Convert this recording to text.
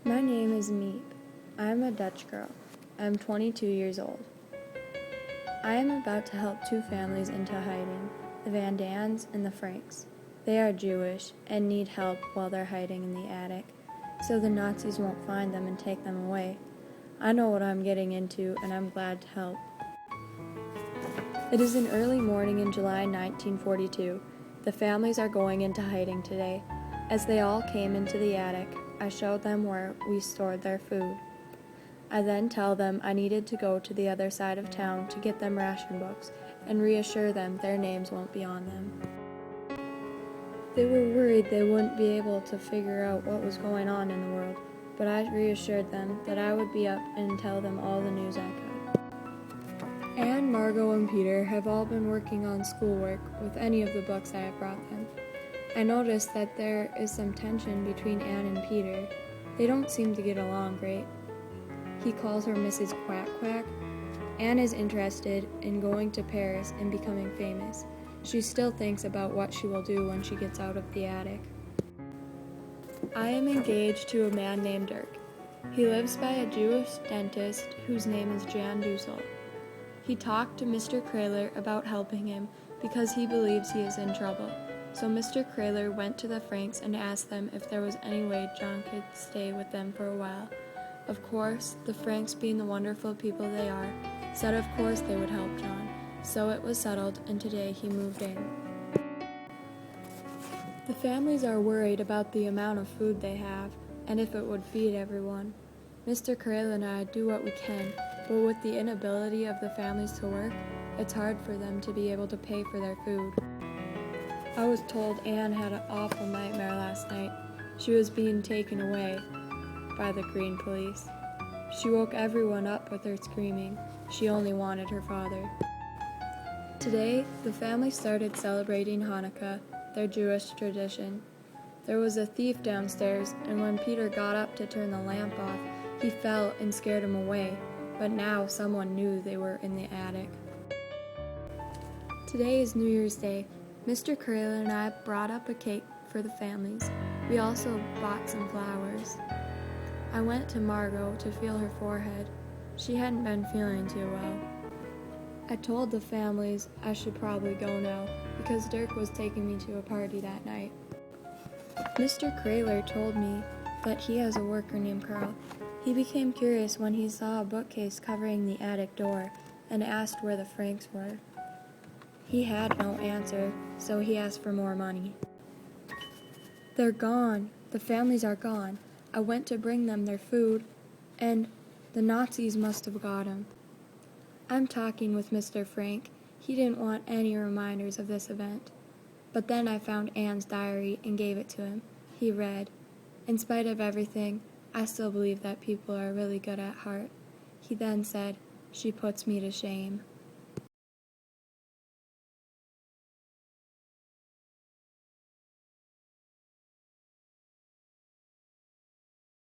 My name is Miep. I am a Dutch girl. I am 22 years old. I am about to help two families into hiding, the Van Dans and the Franks. They are Jewish and need help while they're hiding in the attic, so the Nazis won't find them and take them away. I know what I'm getting into, and I'm glad to help. It is an early morning in July 1942. The families are going into hiding today. As they all came into the attic, I showed them where we stored their food. I then tell them I needed to go to the other side of town to get them ration books and reassure them their names won't be on them. They were worried they wouldn't be able to figure out what was going on in the world, but I reassured them that I would be up and tell them all the news I could. Anne, Margot, and Peter have all been working on schoolwork with any of the books I have brought them. I noticed that there is some tension between Anne and Peter. They don't seem to get along great. He calls her Mrs. Quack Quack. Anne is interested in going to Paris and becoming famous. She still thinks about what she will do when she gets out of the attic. I am engaged to a man named Dirk. He lives by a Jewish dentist whose name is Jan Dussel. He talked to Mr. Kraler about helping him because he believes he is in trouble. So Mr. Kraler went to the Franks and asked them if there was any way John could stay with them for a while. Of course, the Franks, being the wonderful people they are, said of course they would help John. So it was settled, and today he moved in. The families are worried about the amount of food they have and if it would feed everyone. Mr. Kraler and I do what we can, but with the inability of the families to work, it's hard for them to be able to pay for their food. I was told Anne had an awful nightmare last night. She was being taken away by the Green Police. She woke everyone up with her screaming. She only wanted her father. Today, the family started celebrating Hanukkah, their Jewish tradition. There was a thief downstairs, and when Peter got up to turn the lamp off, he fell and scared him away, but now someone knew they were in the attic. Today is New Year's Day. Mr. Kraler and I brought up a cake for the families. We also bought some flowers. I went to Margot to feel her forehead. She hadn't been feeling too well. I told the families I should probably go now because Dirk was taking me to a party that night. Mr. Kraler told me that he has a worker named Carl. He became curious when he saw a bookcase covering the attic door and asked where the Franks were. He had no answer, so he asked for more money. They're gone. The families are gone. I went to bring them their food, and the Nazis must have got them. I'm talking with Mr. Frank. He didn't want any reminders of this event. But then I found Anne's diary and gave it to him. He read, "In spite of everything, I still believe that people are really good at heart." He then said, "She puts me to shame."